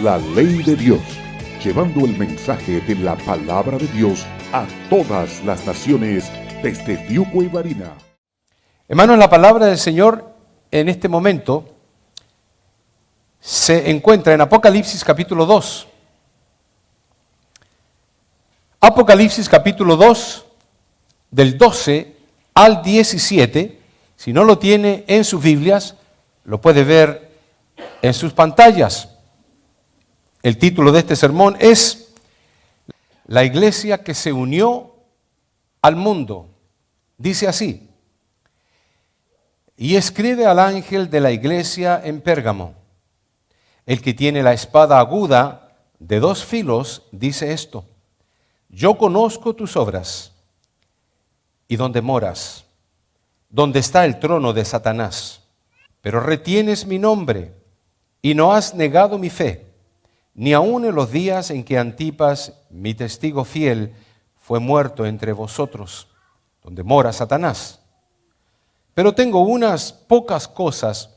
la ley de Dios, llevando el mensaje de la palabra de Dios a todas las naciones desde Fiuco y Barina. Hermanos, la palabra del Señor en este momento se encuentra en Apocalipsis capítulo 2. Apocalipsis capítulo 2, del 12 al 17. Si no lo tiene en sus Biblias, lo puede ver en sus pantallas. El título de este sermón es La iglesia que se unió al mundo. Dice así: y escribe al ángel de la iglesia en Pérgamo, el que tiene la espada aguda de 2 filos, dice esto: yo conozco tus obras y dónde moras, donde está el trono de Satanás, pero retienes mi nombre y no has negado mi fe, ni aun en los días en que Antipas, mi testigo fiel, fue muerto entre vosotros, donde mora Satanás. Pero tengo unas pocas cosas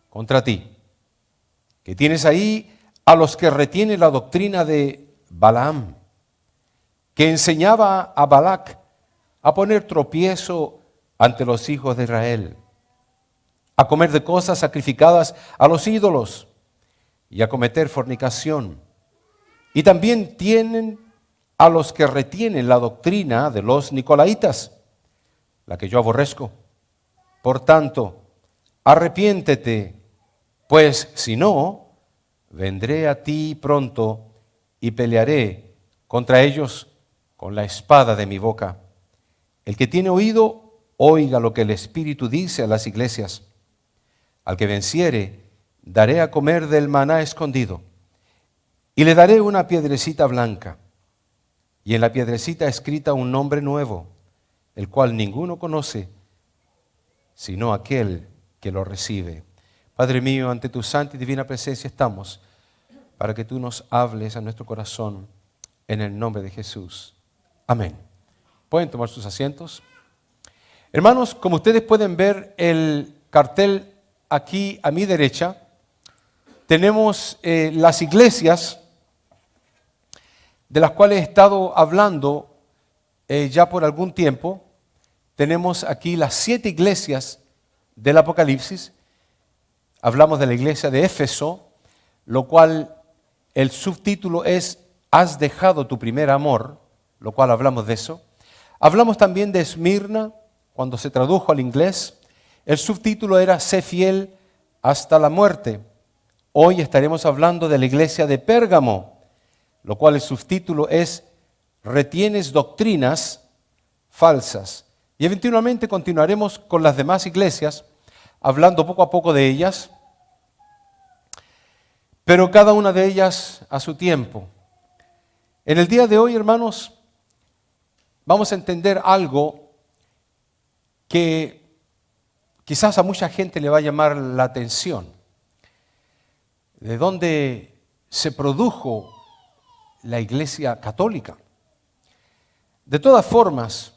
contra ti, que tienes ahí a los que retienen la doctrina de Balaam, que enseñaba a Balac a poner tropiezo ante los hijos de Israel, a comer de cosas sacrificadas a los ídolos y a cometer fornicación. Y también tienen a los que retienen la doctrina de los nicolaitas, la que yo aborrezco. Por tanto, arrepiéntete, pues si no, vendré a ti pronto y pelearé contra ellos con la espada de mi boca. El que tiene oído, oiga lo que el Espíritu dice a las iglesias. Al que venciere, daré a comer del maná escondido, y le daré una piedrecita blanca, y en la piedrecita escrita un nombre nuevo, el cual ninguno conoce, sino aquel que lo recibe. Padre mío, ante tu santa y divina presencia estamos, para que tú nos hables a nuestro corazón, en el nombre de Jesús. Amén. ¿Pueden tomar sus asientos? Hermanos, como ustedes pueden ver el cartel aquí a mi derecha, tenemos las iglesias de las cuales he estado hablando ya por algún tiempo. Tenemos aquí las 7 iglesias del Apocalipsis. Hablamos de la iglesia de Éfeso, lo cual el subtítulo es Has dejado tu primer amor, lo cual hablamos de eso. Hablamos también de Esmirna, cuando se tradujo al inglés. El subtítulo era Sé fiel hasta la muerte. Hoy estaremos hablando de la iglesia de Pérgamo, lo cual el subtítulo es Retienes doctrinas falsas. Y eventualmente continuaremos con las demás iglesias, hablando poco a poco de ellas, pero cada una de ellas a su tiempo. En el día de hoy, hermanos, vamos a entender algo que quizás a mucha gente le va a llamar la atención. ¿De dónde se produjo la iglesia católica? De todas formas,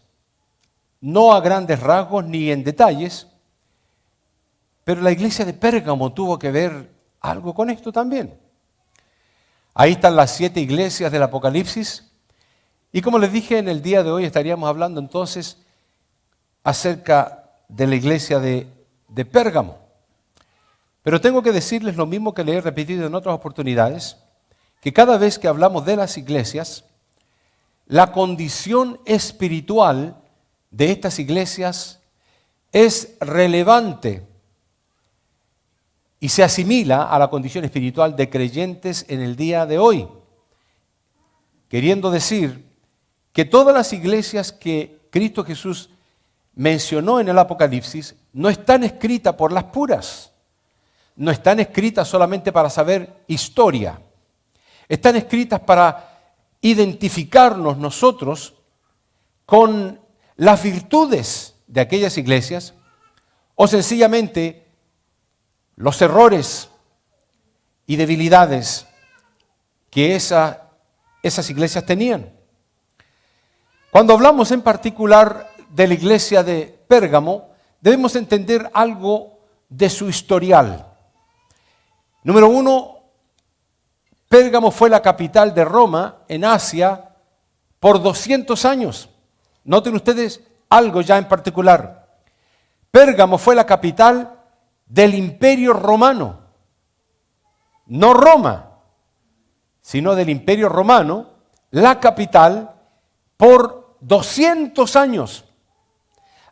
no a grandes rasgos ni en detalles, pero la iglesia de Pérgamo tuvo que ver algo con esto también. Ahí están las 7 iglesias del Apocalipsis, y como les dije, en el día de hoy estaríamos hablando entonces acerca de la iglesia de Pérgamo. Pero tengo que decirles lo mismo que le he repetido en otras oportunidades, que cada vez que hablamos de las iglesias, la condición espiritual de estas iglesias es relevante y se asimila a la condición espiritual de creyentes en el día de hoy. Queriendo decir que todas las iglesias que Cristo Jesús mencionó en el Apocalipsis no están escritas por las puras, no están escritas solamente para saber historia, están escritas para identificarnos nosotros con las virtudes de aquellas iglesias o sencillamente los errores y debilidades que esas iglesias tenían. Cuando hablamos en particular de la iglesia de Pérgamo, debemos entender algo de su historial. Número 1, Pérgamo fue la capital de Roma en Asia por 200 años. Noten ustedes algo ya en particular. Pérgamo fue la capital del Imperio Romano. No Roma, sino del Imperio Romano, la capital por 200 años.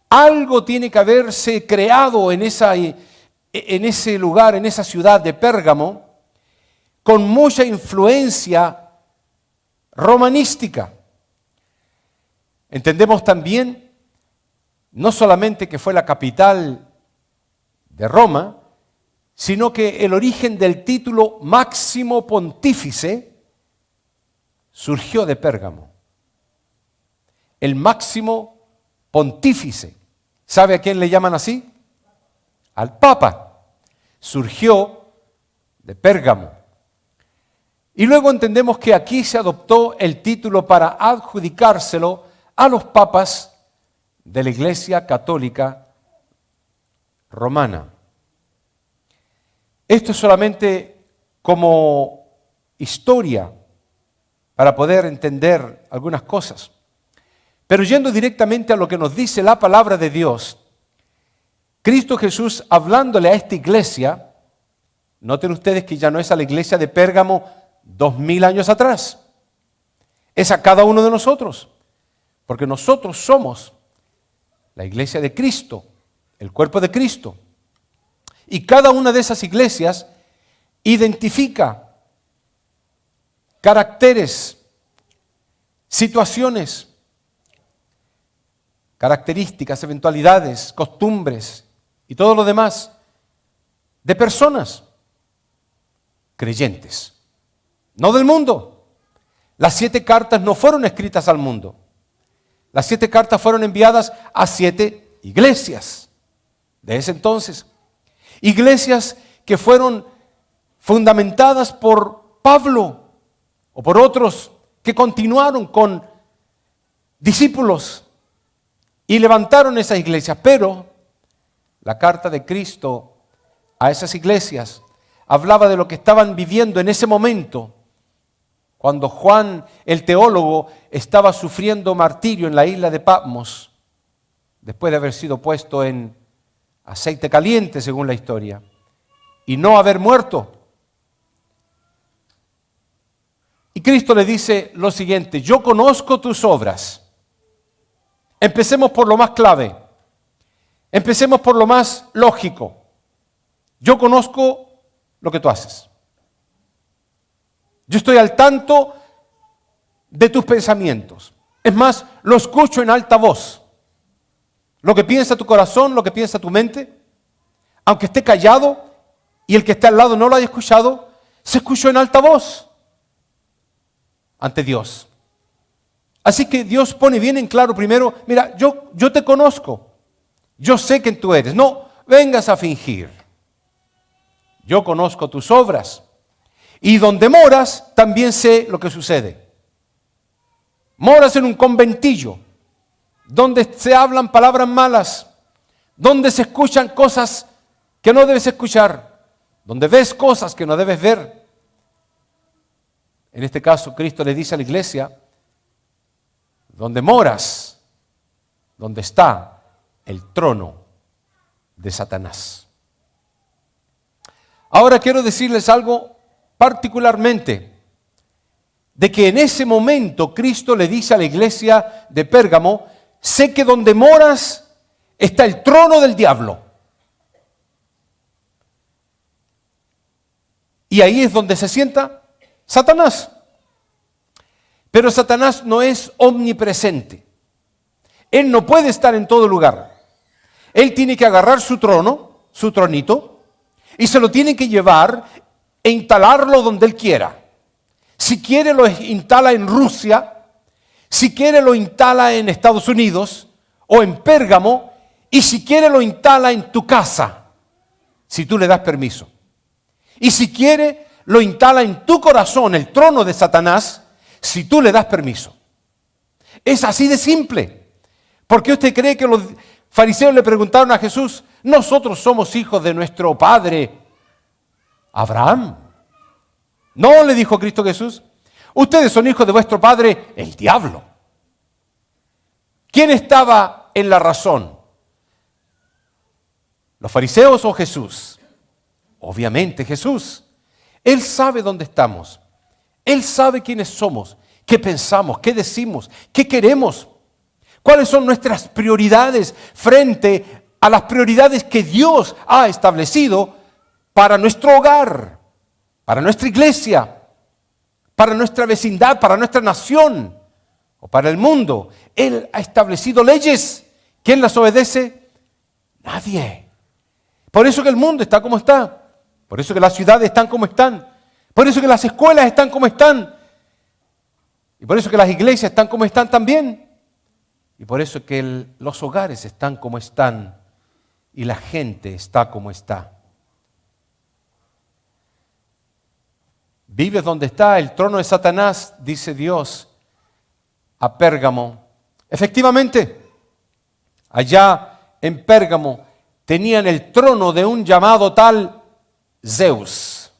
Algo tiene que haberse creado en ese lugar, en esa ciudad de Pérgamo, con mucha influencia romanística. Entendemos también, no solamente que fue la capital de Roma, sino que el origen del título máximo pontífice surgió de Pérgamo. El máximo pontífice. ¿Sabe a quién le llaman así? Al Papa. Surgió de Pérgamo. Y luego entendemos que aquí se adoptó el título para adjudicárselo a los papas de la Iglesia Católica Romana. Esto es solamente como historia para poder entender algunas cosas. Pero yendo directamente a lo que nos dice la palabra de Dios, Cristo Jesús hablándole a esta iglesia, noten ustedes que ya no es a la iglesia de Pérgamo 2000 años atrás, es a cada uno de nosotros, porque nosotros somos la iglesia de Cristo, el cuerpo de Cristo. Y cada una de esas iglesias identifica caracteres, situaciones, características, eventualidades, costumbres y todo lo demás de personas creyentes, no del mundo. Las 7 cartas no fueron escritas al mundo. Las 7 cartas fueron enviadas a 7 iglesias de ese entonces. Iglesias que fueron fundamentadas por Pablo o por otros que continuaron con discípulos y levantaron esas iglesias. Pero la carta de Cristo a esas iglesias hablaba de lo que estaban viviendo en ese momento, cuando Juan, el teólogo, estaba sufriendo martirio en la isla de Patmos, después de haber sido puesto en aceite caliente, según la historia, y no haber muerto. Y Cristo le dice lo siguiente: yo conozco tus obras. Empecemos por lo más clave. Empecemos por lo más lógico. Yo conozco lo que tú haces. Yo estoy al tanto de tus pensamientos. Es más, lo escucho en alta voz. Lo que piensa tu corazón, lo que piensa tu mente, aunque esté callado y el que esté al lado no lo haya escuchado, se escuchó en alta voz ante Dios. Así que Dios pone bien en claro primero: mira, yo te conozco, yo sé quién tú eres, no vengas a fingir. Yo conozco tus obras y donde moras también sé lo que sucede. Moras en un conventillo donde se hablan palabras malas, donde se escuchan cosas que no debes escuchar, donde ves cosas que no debes ver. En este caso, Cristo le dice a la iglesia: donde moras, donde está el trono de Satanás. Ahora quiero decirles algo particularmente, de que en ese momento Cristo le dice a la iglesia de Pérgamo: sé que donde moras está el trono del diablo. Y ahí es donde se sienta Satanás. Pero Satanás no es omnipresente. Él no puede estar en todo lugar. Él tiene que agarrar su trono, su tronito, y se lo tiene que llevar e instalarlo donde él quiera. Si quiere lo instala en Rusia, si quiere lo instala en Estados Unidos o en Pérgamo, y si quiere lo instala en tu casa, si tú le das permiso. Y si quiere lo instala en tu corazón, el trono de Satanás, si tú le das permiso. Es así de simple. ¿Por qué usted cree que los fariseos le preguntaron a Jesús: nosotros somos hijos de nuestro padre Abraham? No, le dijo Cristo Jesús. Ustedes son hijos de vuestro padre, el diablo. ¿Quién estaba en la razón? ¿Los fariseos o Jesús? Obviamente Jesús. Él sabe dónde estamos. Él sabe quiénes somos, qué pensamos, qué decimos, qué queremos. ¿Cuáles son nuestras prioridades frente a las prioridades que Dios ha establecido para nuestro hogar, para nuestra iglesia, para nuestra vecindad, para nuestra nación o para el mundo? Él ha establecido leyes. ¿Quién las obedece? Nadie. Por eso que el mundo está como está. Por eso que las ciudades están como están. Por eso que las escuelas están como están. Y por eso que las iglesias están como están también. Y por eso que los hogares están como están. Y la gente está como está. Vives donde está el trono de Satanás, dice Dios a Pérgamo. Efectivamente, allá en Pérgamo tenían el trono de un llamado tal Zeus.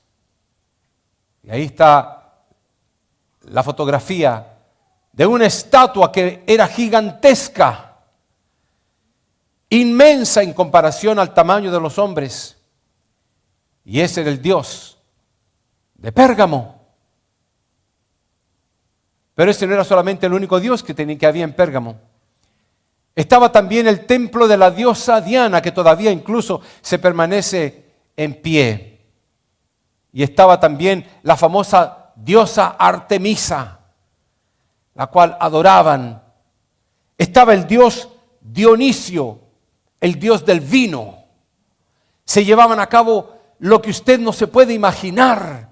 Y ahí está la fotografía de una estatua que era gigantesca, inmensa en comparación al tamaño de los hombres. Y ese era el Dios de Pérgamo. Pero ese no era solamente el único Dios que había en Pérgamo. Estaba también el templo de la diosa Diana, que todavía incluso se permanece en pie. Y estaba también la famosa diosa Artemisa, la cual adoraban. Estaba el dios Dionisio, el dios del vino. Se llevaban a cabo lo que usted no se puede imaginar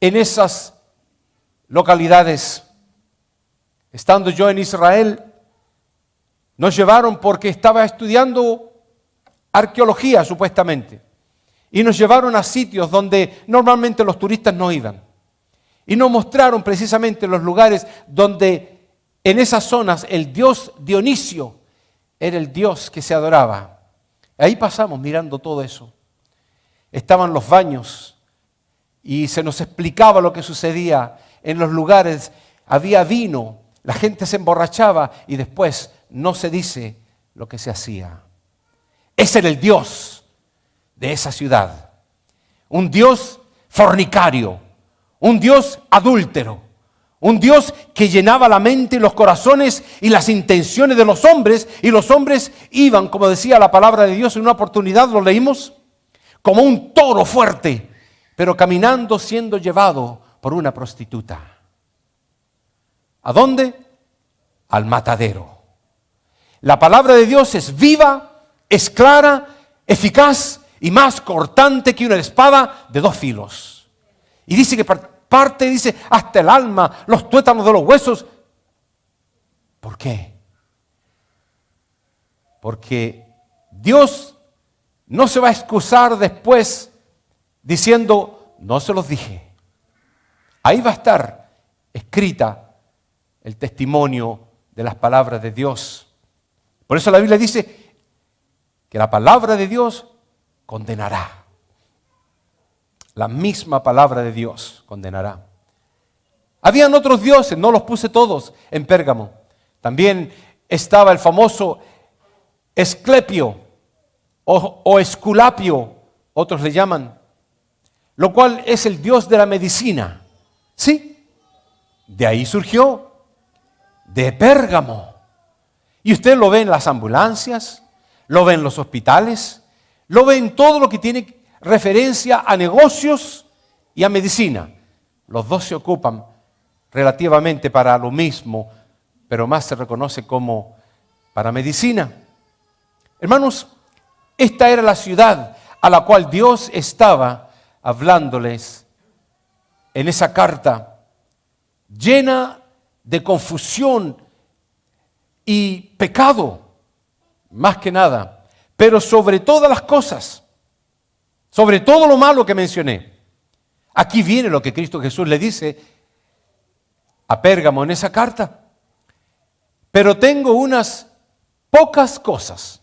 en esas localidades. Estando yo en Israel, nos llevaron porque estaba estudiando arqueología supuestamente. Y nos llevaron a sitios donde normalmente los turistas no iban. Y nos mostraron precisamente los lugares donde en esas zonas el dios Dionisio era el dios que se adoraba. Ahí pasamos mirando todo eso. Estaban los baños y se nos explicaba lo que sucedía en los lugares. Había vino, la gente se emborrachaba y después no se dice lo que se hacía. Ese era el Dios de esa ciudad. Un Dios fornicario, un Dios adúltero, un Dios que llenaba la mente y los corazones y las intenciones de los hombres, y los hombres iban, como decía la palabra de Dios en una oportunidad, lo leímos, como un toro fuerte, pero caminando siendo llevado por una prostituta. ¿A dónde? Al matadero. La palabra de Dios es viva, es clara, eficaz y más cortante que una espada de dos filos. Y dice que parte, dice, hasta el alma, los tuétanos de los huesos. ¿Por qué? Porque Dios no se va a excusar después diciendo, no se los dije. Ahí va a estar escrita el testimonio de las palabras de Dios. Por eso la Biblia dice que la palabra de Dios condenará. La misma palabra de Dios condenará. Habían otros dioses, no los puse todos en Pérgamo. También estaba el famoso Esclepio o Esculapio, otros le llaman, lo cual es el dios de la medicina. Sí, de ahí surgió, de Pérgamo. Y usted lo ve en las ambulancias, lo ve en los hospitales, lo ve en todo lo que tiene referencia a negocios y a medicina. Los dos se ocupan relativamente para lo mismo, pero más se reconoce como para medicina. Hermanos, esta era la ciudad a la cual Dios estaba hablándoles en esa carta, llena de confusión y pecado, más que nada, pero sobre todas las cosas, sobre todo lo malo que mencioné. Aquí viene lo que Cristo Jesús le dice a Pérgamo en esa carta. Pero tengo unas pocas cosas.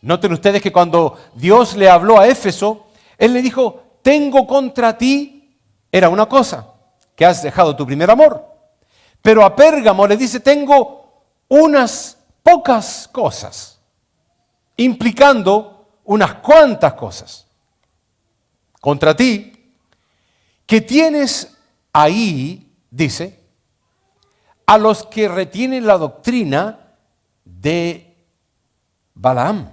Noten ustedes que cuando Dios le habló a Éfeso, Él le dijo, tengo contra ti, era una cosa, que has dejado tu primer amor. Pero a Pérgamo le dice, tengo unas pocas cosas, implicando unas cuantas cosas contra ti, que tienes ahí, dice, a los que retienen la doctrina de Balaam.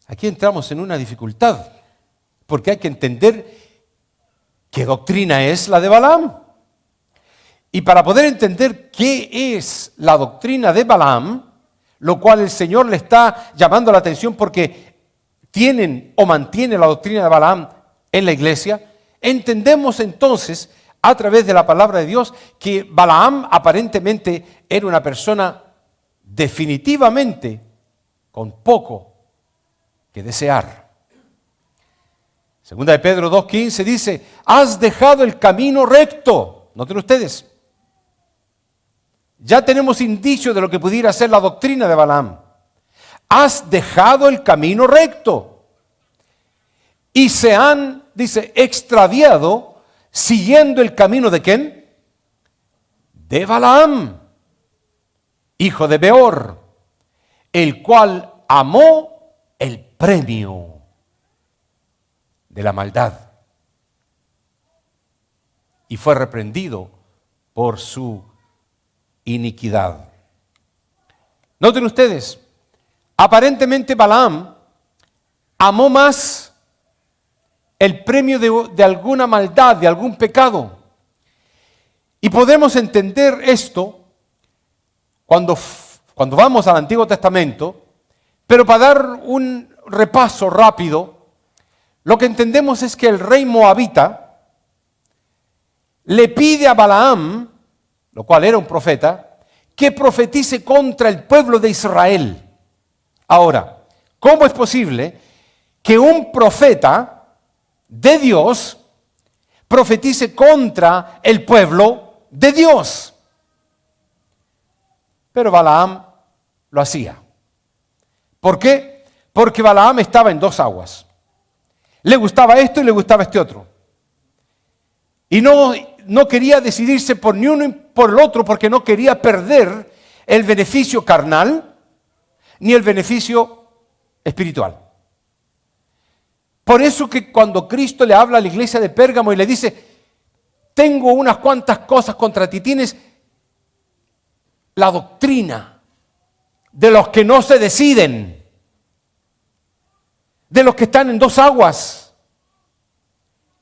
Aquí entramos en una dificultad, porque hay que entender qué doctrina es la de Balaam. Y para poder entender qué es la doctrina de Balaam, lo cual el Señor le está llamando la atención porque tienen o mantienen la doctrina de Balaam en la iglesia, entendemos entonces a través de la palabra de Dios que Balaam aparentemente era una persona definitivamente con poco que desear. Segunda de Pedro 2:15 dice, has dejado el camino recto. Noten ustedes, ya tenemos indicios de lo que pudiera ser la doctrina de Balaam. Has dejado el camino recto y se han, dice, extraviado siguiendo el camino de ¿quién? De Balaam, hijo de Beor, el cual amó el premio de la maldad y fue reprendido por su iniquidad. Noten ustedes, aparentemente Balaam amó más el premio de alguna maldad, de algún pecado. Y podemos entender esto cuando vamos al Antiguo Testamento, pero para dar un repaso rápido, lo que entendemos es que el rey moabita le pide a Balaam, lo cual era un profeta, que profetice contra el pueblo de Israel. Ahora, ¿cómo es posible que un profeta de Dios profetice contra el pueblo de Dios? Pero Balaam lo hacía. ¿Por qué? Porque Balaam estaba en dos aguas. Le gustaba esto y le gustaba este otro. Y no quería decidirse por ni uno ni por el otro porque no quería perder el beneficio carnal ni el beneficio espiritual. Por eso que cuando Cristo le habla a la iglesia de Pérgamo y le dice, tengo unas cuantas cosas contra ti, tienes la doctrina de los que no se deciden, de los que están en dos aguas.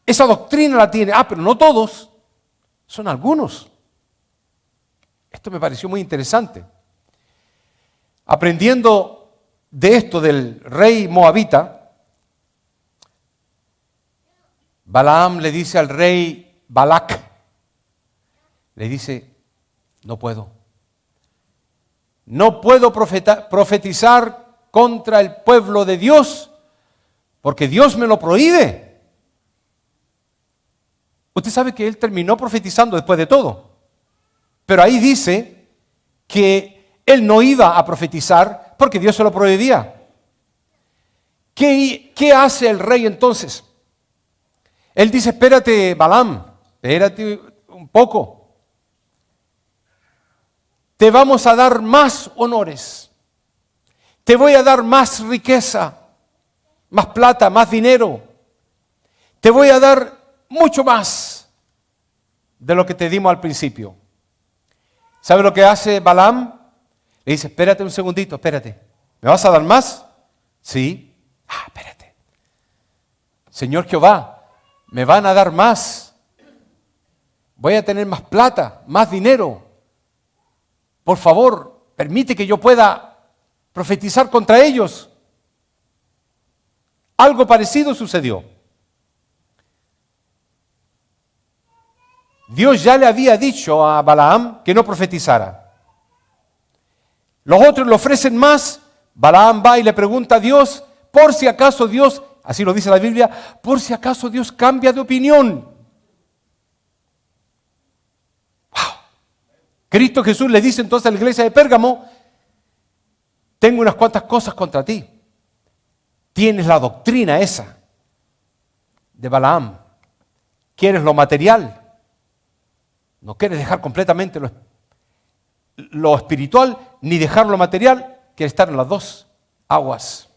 Esa doctrina la tiene. Pero no todos, son algunos. Esto me pareció muy interesante. Aprendiendo de esto del rey moabita, Balaam le dice al rey Balac, le dice, no puedo profetizar contra el pueblo de Dios, porque Dios me lo prohíbe. Usted sabe que él terminó profetizando después de todo, pero ahí dice que él no iba a profetizar porque Dios se lo prohibía. ¿Qué hace el rey entonces? Él dice, espérate, Balaam, espérate un poco. Te vamos a dar más honores. Te voy a dar más riqueza, más plata, más dinero. Te voy a dar mucho más de lo que te dimos al principio. ¿Sabe lo que hace Balaam? Le dice, espérate un segundito, espérate. ¿Me vas a dar más? Sí. Espérate. Señor Jehová, me van a dar más. Voy a tener más plata, más dinero. Por favor, permite que yo pueda profetizar contra ellos. Algo parecido sucedió. Dios ya le había dicho a Balaam que no profetizara. Los otros le ofrecen más. Balaam va y le pregunta a Dios, por si acaso Dios, así lo dice la Biblia, por si acaso Dios cambia de opinión. Cristo Jesús le dice entonces a la iglesia de Pérgamo, tengo unas cuantas cosas contra ti. Tienes la doctrina esa de Balaam. Quieres lo material, no quieres dejar completamente lo espiritual, ni dejar lo material, quieres estar en las dos aguas.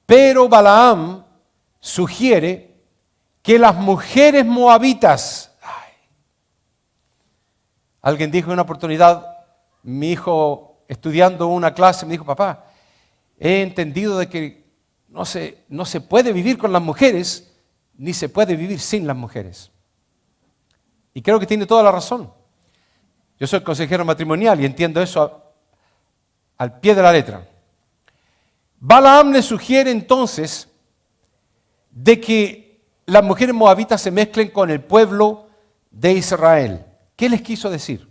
Pero Balaam sugiere que las mujeres moabitas, alguien dijo en una oportunidad, mi hijo estudiando una clase me dijo, papá, he entendido de que no se puede vivir con las mujeres, ni se puede vivir sin las mujeres. Y creo que tiene toda la razón. Yo soy consejero matrimonial y entiendo eso al pie de la letra. Balaam le sugiere entonces de que las mujeres moabitas se mezclen con el pueblo de Israel. ¿Qué les quiso decir?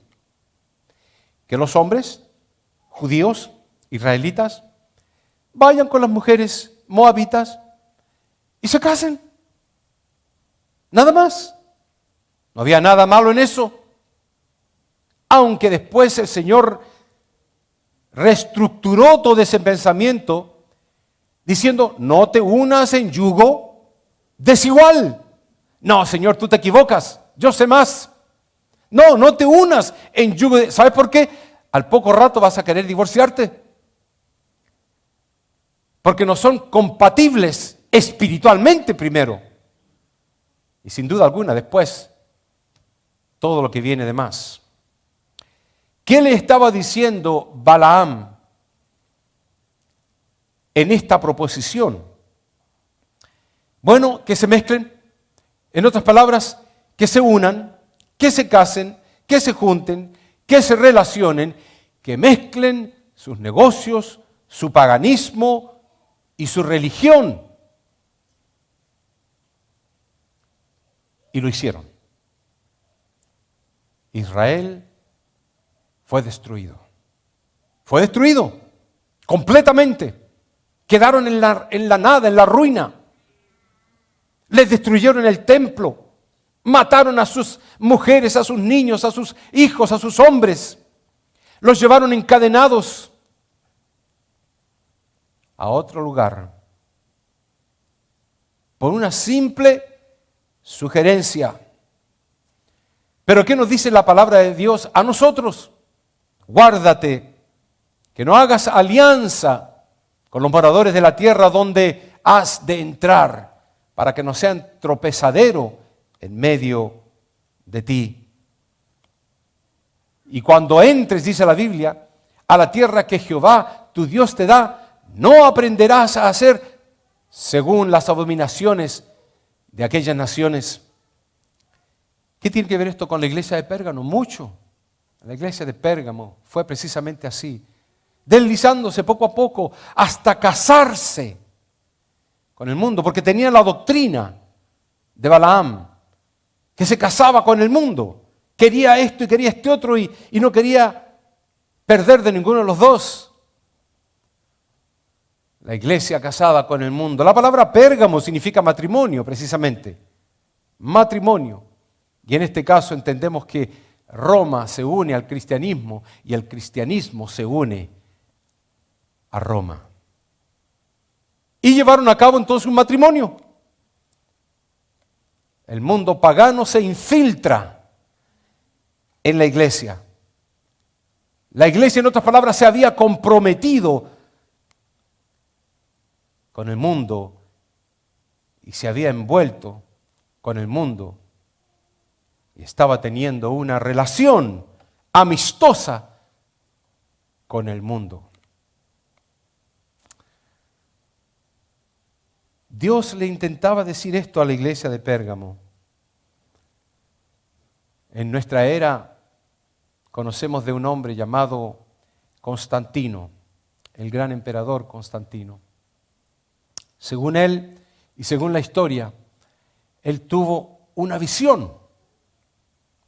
Que los hombres, judíos, israelitas, vayan con las mujeres moabitas y se casen. Nada más. No había nada malo en eso. Aunque después el Señor reestructuró todo ese pensamiento diciendo, no te unas en yugo desigual. No, Señor, tú te equivocas. Yo sé más. No te unas en yugo desigual. ¿Sabes por qué? Al poco rato vas a querer divorciarte. Porque no son compatibles espiritualmente primero. Y sin duda alguna después, todo lo que viene de más. ¿Qué le estaba diciendo Balaam en esta proposición? Bueno, que se mezclen, en otras palabras, que se unan, que se casen, que se junten, que se relacionen, que mezclen sus negocios, su paganismo y su religión. Y lo hicieron. Israel fue destruido. Fue destruido completamente. Quedaron en la nada, en la ruina. Les destruyeron el templo. Mataron a sus mujeres, a sus niños, a sus hijos, a sus hombres. Los llevaron encadenados a otro lugar. Por una simple sugerencia. Pero ¿qué nos dice la palabra de Dios a nosotros? Guárdate, que no hagas alianza con los moradores de la tierra donde has de entrar, para que no sean tropezadero en medio de ti. Y cuando entres, dice la Biblia, a la tierra que Jehová tu Dios te da, no aprenderás a hacer según las abominaciones de aquellas naciones. ¿Qué tiene que ver esto con la iglesia de Pérgamo? Mucho. La iglesia de Pérgamo fue precisamente así, deslizándose poco a poco hasta casarse con el mundo, porque tenía la doctrina de Balaam, que se casaba con el mundo, quería esto y quería este otro y no quería perder de ninguno de los dos. La iglesia casada con el mundo. La palabra Pérgamo significa matrimonio, precisamente. Matrimonio. Y en este caso entendemos que Roma se une al cristianismo y el cristianismo se une a Roma. Y llevaron a cabo entonces un matrimonio. El mundo pagano se infiltra en la iglesia. La iglesia, en otras palabras, se había comprometido con el mundo y se había envuelto con el mundo y estaba teniendo una relación amistosa con el mundo. Dios le intentaba decir esto a la iglesia de Pérgamo. En nuestra era conocemos de un hombre llamado Constantino, el gran emperador Constantino. Según él y según la historia, él tuvo una visión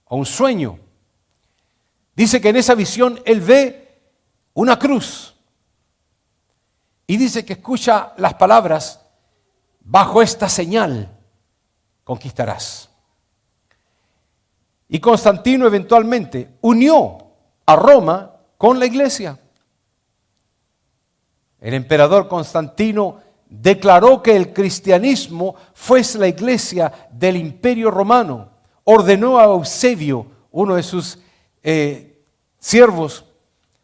o un sueño. Dice que en esa visión él ve una cruz y dice que escucha las palabras: bajo esta señal conquistarás. Y Constantino eventualmente unió a Roma con la iglesia. El emperador Constantino declaró que el cristianismo fuese la iglesia del Imperio Romano. Ordenó a Eusebio, uno de sus siervos,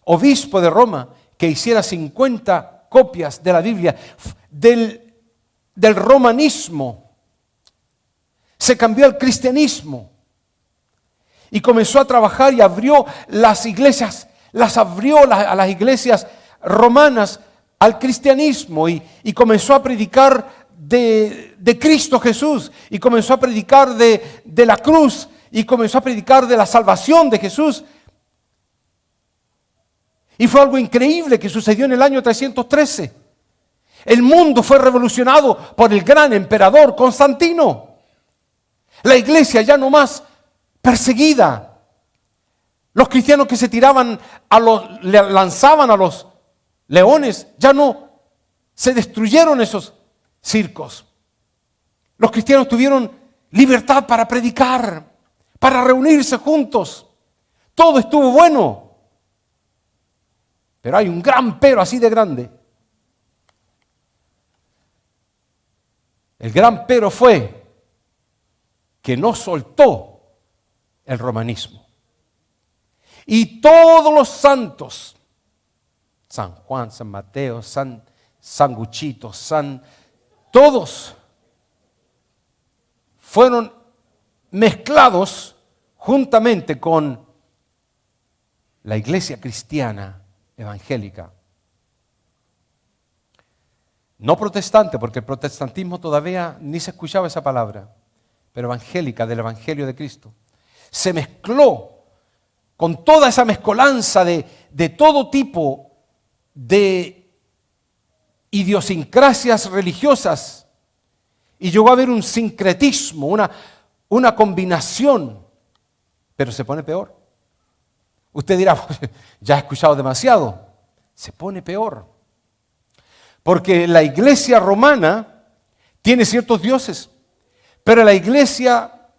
obispo de Roma, que hiciera 50 copias de la Biblia del romanismo. Se cambió al cristianismo y comenzó a trabajar y abrió las iglesias, las abrió a las iglesias romanas al cristianismo y comenzó a predicar de Cristo Jesús, y comenzó a predicar de la cruz, y comenzó a predicar de la salvación de Jesús. Y fue algo increíble que sucedió en el año 313. El mundo fue revolucionado por el gran emperador Constantino. La iglesia ya no más perseguida. Los cristianos que se tiraban lanzaban a los leones, ya no se destruyeron esos circos. Los cristianos tuvieron libertad para predicar, para reunirse juntos. Todo estuvo bueno. Pero hay un gran pero así de grande. El gran pero fue que no soltó el romanismo. Y todos los santos, San Juan, San Mateo, San Guchito, todos fueron mezclados juntamente con la iglesia cristiana evangélica. No protestante, porque el protestantismo todavía ni se escuchaba esa palabra, pero evangélica, del Evangelio de Cristo. Se mezcló con toda esa mezcolanza de todo tipo de idiosincrasias religiosas, y llegó a haber un sincretismo, una combinación, pero se pone peor. Usted dirá, ya he escuchado demasiado. Se pone peor. Porque la iglesia romana tiene ciertos dioses, pero la iglesia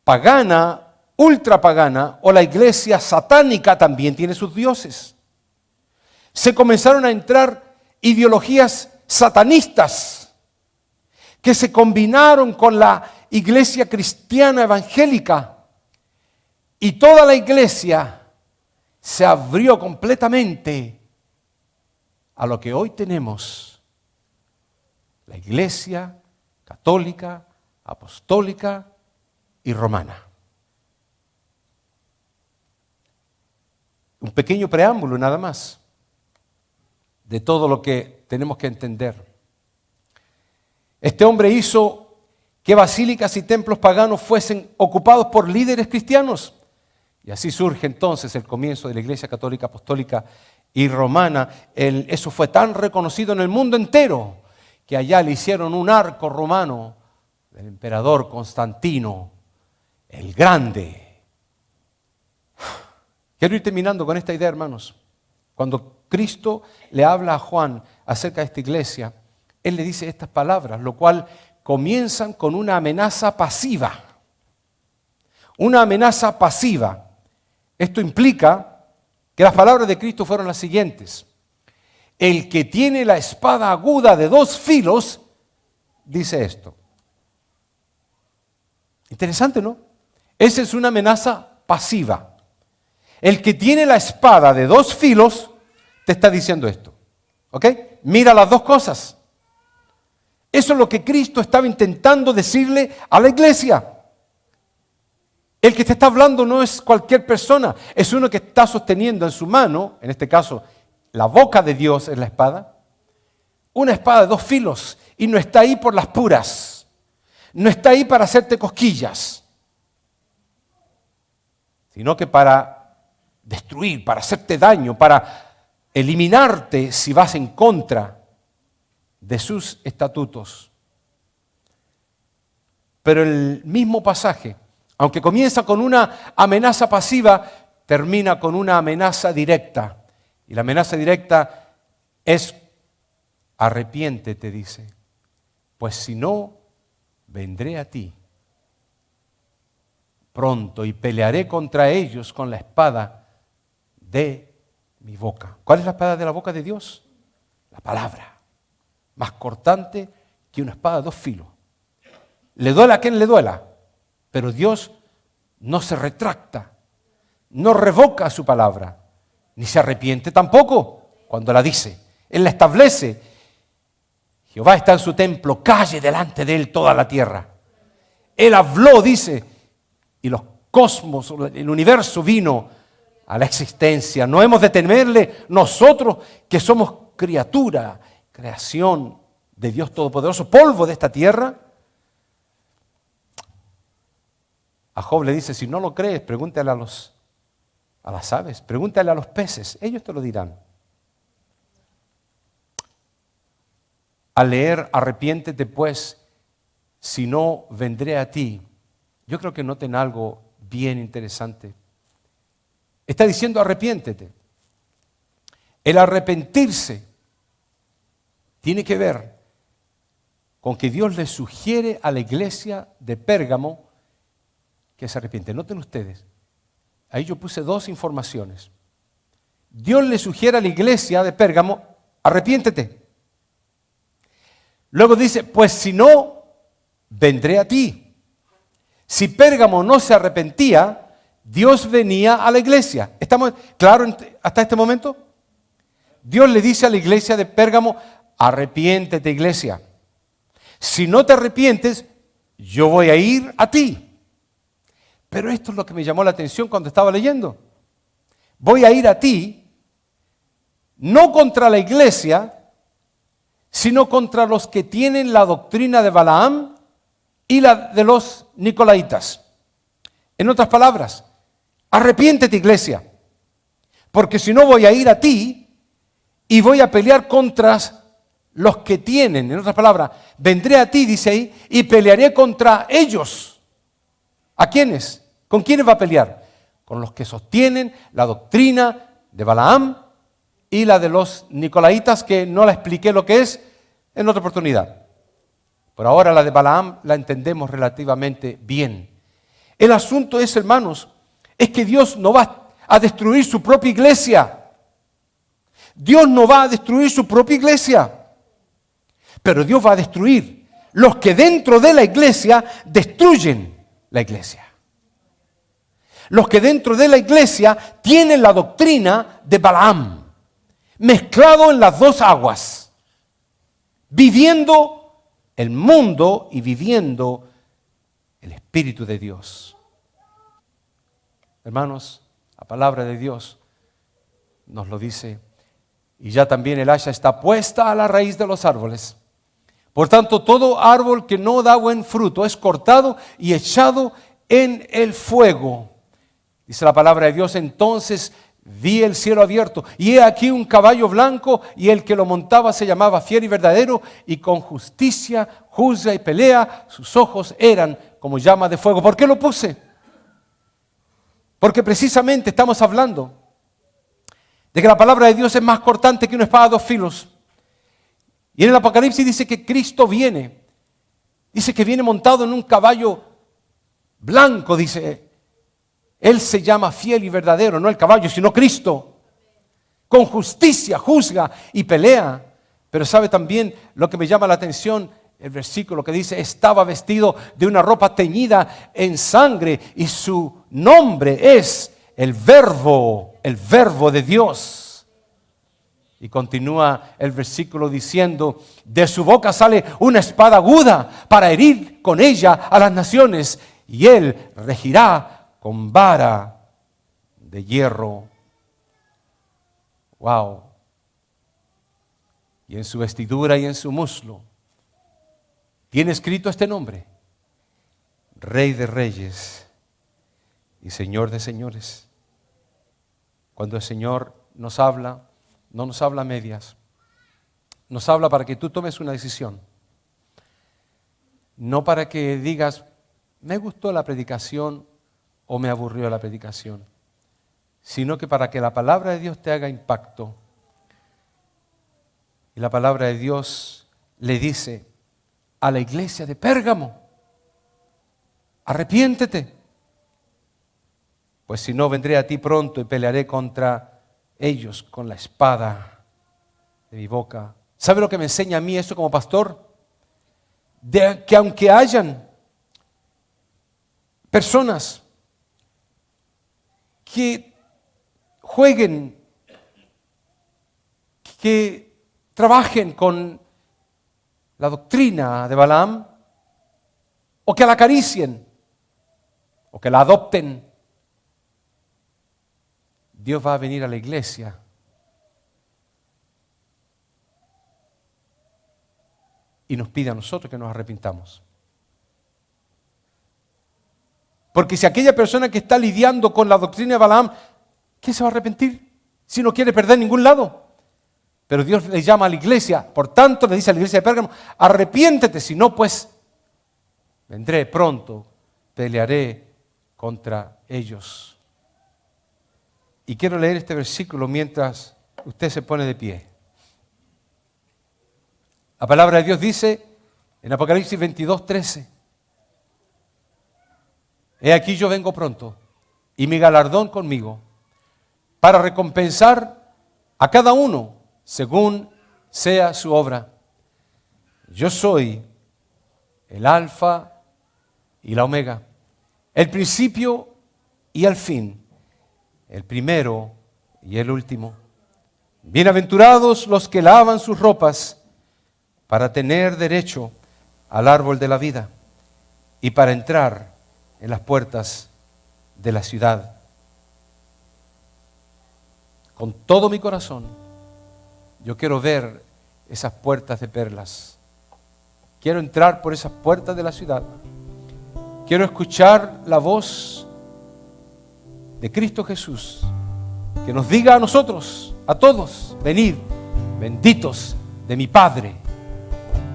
pagana, ultrapagana, o la iglesia satánica también tiene sus dioses. Se comenzaron a entrar ideologías satanistas que se combinaron con la iglesia cristiana evangélica, y toda la iglesia se abrió completamente a lo que hoy tenemos, la iglesia católica, apostólica y romana. Un pequeño preámbulo nada más de todo lo que tenemos que entender. Este hombre hizo que basílicas y templos paganos fuesen ocupados por líderes cristianos. Y así surge entonces el comienzo de la Iglesia Católica, Apostólica y Romana. Eso fue tan reconocido en el mundo entero que allá le hicieron un arco romano del emperador Constantino el Grande. Quiero ir terminando con esta idea, hermanos. Cuando Cristo le habla a Juan acerca de esta iglesia, Él le dice estas palabras, lo cual comienzan con una amenaza pasiva. Una amenaza pasiva. Esto implica que las palabras de Cristo fueron las siguientes. El que tiene la espada aguda de 2 filos, dice esto. Interesante, ¿no? Esa es una amenaza pasiva. El que tiene la espada de 2 filos, te está diciendo esto. ¿Ok? Mira las dos cosas. Eso es lo que Cristo estaba intentando decirle a la iglesia. El que te está hablando no es cualquier persona, es uno que está sosteniendo en su mano, en este caso, la boca de Dios es la espada, una espada de 2 filos, y no está ahí por las puras, no está ahí para hacerte cosquillas, sino que para destruir, para hacerte daño, para eliminarte si vas en contra de sus estatutos. Pero el mismo pasaje, aunque comienza con una amenaza pasiva, termina con una amenaza directa. Y la amenaza directa es: arrepiéntete, dice, pues si no, vendré a ti pronto y pelearé contra ellos con la espada de mi boca. ¿Cuál es la espada de la boca de Dios? La palabra, más cortante que una espada de dos filos. Le duela a quien le duela, pero Dios no se retracta, no revoca su palabra, ni se arrepiente tampoco cuando la dice. Él la establece. Jehová está en su templo, calle delante de él toda la tierra. Él habló, dice, y los cosmos, el universo vino a la existencia. No hemos de temerle nosotros que somos criatura, creación de Dios Todopoderoso, polvo de esta tierra. A Job le dice, si no lo crees, pregúntale a las aves, pregúntale a los peces, ellos te lo dirán. Al leer, arrepiéntete pues, si no vendré a ti. Yo creo que noten algo bien interesante. Está diciendo arrepiéntete. El arrepentirse tiene que ver con que Dios le sugiere a la iglesia de Pérgamo que se arrepiente. Noten ustedes, ahí yo puse dos informaciones. Dios le sugiere a la iglesia de Pérgamo, arrepiéntete. Luego dice, pues si no, vendré a ti. Si Pérgamo no se arrepentía, Dios venía a la iglesia. ¿Estamos claros hasta este momento? Dios le dice a la iglesia de Pérgamo, arrepiéntete, iglesia. Si no te arrepientes, yo voy a ir a ti. Pero esto es lo que me llamó la atención cuando estaba leyendo. Voy a ir a ti, no contra la iglesia, sino contra los que tienen la doctrina de Balaam y la de los nicolaitas. En otras palabras, arrepiéntete, iglesia, porque si no voy a ir a ti y voy a pelear contra los que tienen. En otras palabras, vendré a ti, dice ahí, y pelearé contra ellos. ¿A quiénes? ¿Con quiénes va a pelear? Con los que sostienen la doctrina de Balaam y la de los nicolaitas, que no la expliqué lo que es en otra oportunidad. Por ahora la de Balaam la entendemos relativamente bien. El asunto es, hermanos, es que Dios no va a destruir su propia iglesia. Dios no va a destruir su propia iglesia. Pero Dios va a destruir los que dentro de la iglesia destruyen la iglesia. Los que dentro de la iglesia tienen la doctrina de Balaam, mezclado en las dos aguas, viviendo el mundo y viviendo el Espíritu de Dios. Hermanos, la palabra de Dios nos lo dice, y ya también el hacha está puesta a la raíz de los árboles. Por tanto, todo árbol que no da buen fruto es cortado y echado en el fuego. Dice la palabra de Dios, entonces vi el cielo abierto, y he aquí un caballo blanco, y el que lo montaba se llamaba Fiel y Verdadero, y con justicia juzga y pelea, sus ojos eran como llama de fuego. ¿Por qué lo puse? Porque precisamente estamos hablando de que la palabra de Dios es más cortante que una espada de dos filos. Y en el Apocalipsis dice que Cristo viene. Dice que viene montado en un caballo blanco, dice. Él se llama Fiel y Verdadero, no el caballo, sino Cristo. Con justicia juzga y pelea. Pero sabe también lo que me llama la atención, el versículo que dice, estaba vestido de una ropa teñida en sangre, y su nombre es el Verbo de Dios. Y continúa el versículo diciendo, de su boca sale una espada aguda para herir con ella a las naciones, y él regirá con vara de hierro. Wow. Y en su vestidura y en su muslo tiene escrito este nombre: Rey de Reyes y Señor de Señores. Cuando el Señor nos habla, no nos habla a medias. Nos habla para que tú tomes una decisión. No para que digas, me gustó la predicación o me aburrió la predicación, sino que para que la palabra de Dios te haga impacto. Y la palabra de Dios le dice a la iglesia de Pérgamo, arrepiéntete, pues si no vendré a ti pronto y pelearé contra ellos con la espada de mi boca. ¿Sabe lo que me enseña a mí esto como pastor? De que aunque hayan personas que jueguen, que trabajen con la doctrina de Balaam, o que la acaricien, o que la adopten, Dios va a venir a la iglesia y nos pide a nosotros que nos arrepintamos. Porque si aquella persona que está lidiando con la doctrina de Balaam, ¿qué se va a arrepentir? Si no quiere perder ningún lado. Pero Dios le llama a la iglesia, por tanto le dice a la iglesia de Pérgamo, arrepiéntete, si no pues vendré pronto, pelearé contra ellos. Y quiero leer este versículo mientras usted se pone de pie. La palabra de Dios dice en Apocalipsis 22:13, he aquí yo vengo pronto y mi galardón conmigo para recompensar a cada uno según sea su obra. Yo soy el Alfa y la Omega, el principio y el fin, el primero y el último. Bienaventurados los que lavan sus ropas para tener derecho al árbol de la vida y para entrar en las puertas de la ciudad. Con todo mi corazón, yo quiero ver esas puertas de perlas. Quiero entrar por esas puertas de la ciudad. Quiero escuchar la voz de Cristo Jesús, que nos diga a nosotros, a todos, venid, benditos de mi Padre,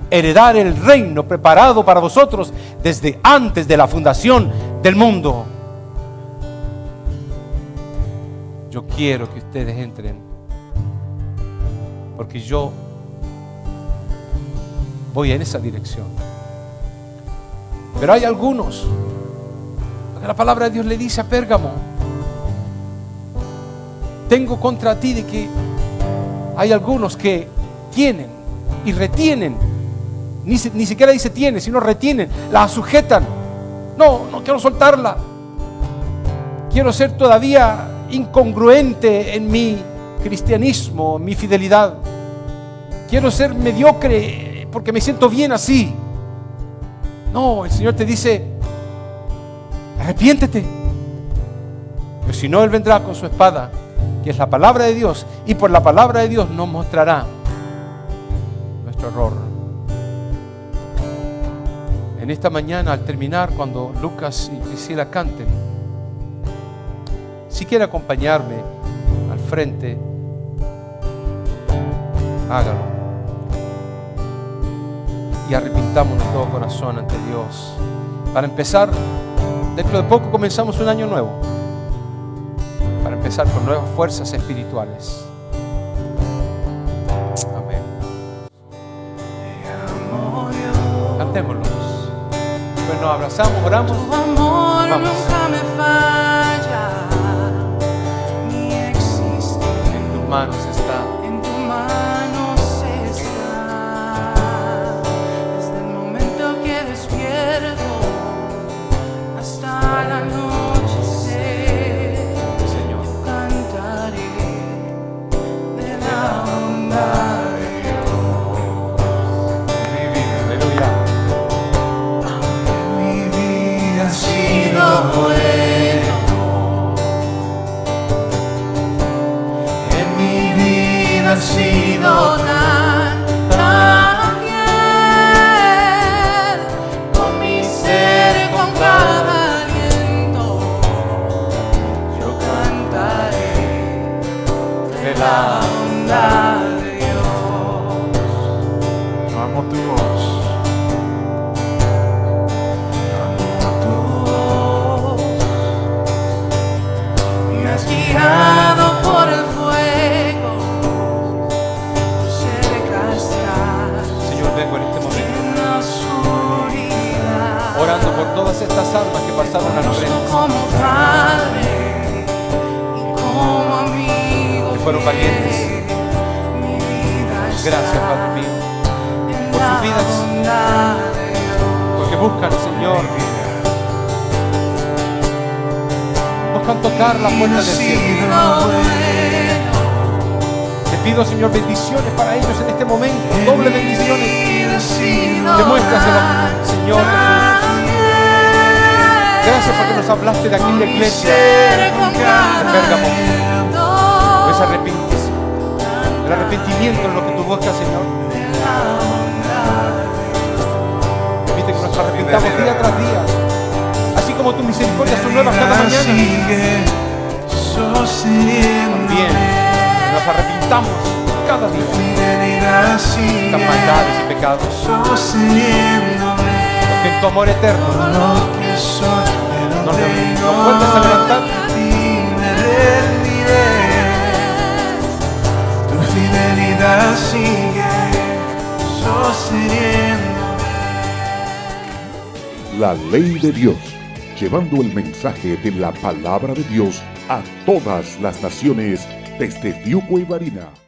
heredar el reino preparado para vosotros desde antes de la fundación del mundo. Yo quiero que ustedes entren, porque yo voy en esa dirección. Pero hay algunos, porque la palabra de Dios le dice a Pérgamo, tengo contra ti de que hay algunos que tienen y retienen, ni siquiera dice tienen, sino retienen, la sujetan. No quiero soltarla. Quiero ser todavía incongruente en mi cristianismo, en mi fidelidad. Quiero ser mediocre porque me siento bien así. No, el Señor te dice, arrepiéntete. Pero si no, Él vendrá con su espada, que es la palabra de Dios, y por la palabra de Dios nos mostrará nuestro error. En esta mañana, al terminar, cuando Lucas y Priscila canten, si quiere acompañarme al frente, hágalo. Y arrepintámonos de todo corazón ante Dios. Para empezar, dentro de poco comenzamos un año nuevo. Para empezar con nuevas fuerzas espirituales. Amén. Cantémoslos. Pues nos abrazamos, oramos. Tu amor Vamos. nunca me falla, ni existe. En tus manos está. En tu manos está. Desde el momento que despierto hasta el anochecer, Señor. cantaré de la bondad de Aleluya. mi vida. Ha sido bueno. En mi vida ha sido tan fiel. Con mi ser, con cada aliento, yo cantaré de la bondad de Dios. Amo tu voz. Tu voz me has guiado por el fuego, cerca estás Señor, vengo en este momento en la oscuridad. orando por todas estas almas que pasaron a Conozco nosotros, como padre y como amigo que fueron fiel. valientes, Mi vida es Gracias, Padre mío, por sus vidas, porque buscan, Señor, buscan tocar la puerta del cielo. Te pido, Señor, bendiciones para ellos en este momento, doble bendiciones. Demuéstraselo, Señor Jesús. Gracias porque nos hablaste de aquella iglesia de Pérgamo. Ese el arrepentimiento es lo que tú buscas, Señor. Permite que nos arrepintamos día tras día, así como tus misericordias son nuevas cada mañana. También nos arrepintamos cada día de estas maldades y pecados, porque en tu amor eterno nos vuelves a levantar. Tu fidelidad sigue sosteniéndome. La ley de Dios, llevando el mensaje de la palabra de Dios a todas las naciones desde Fiuco y Varina.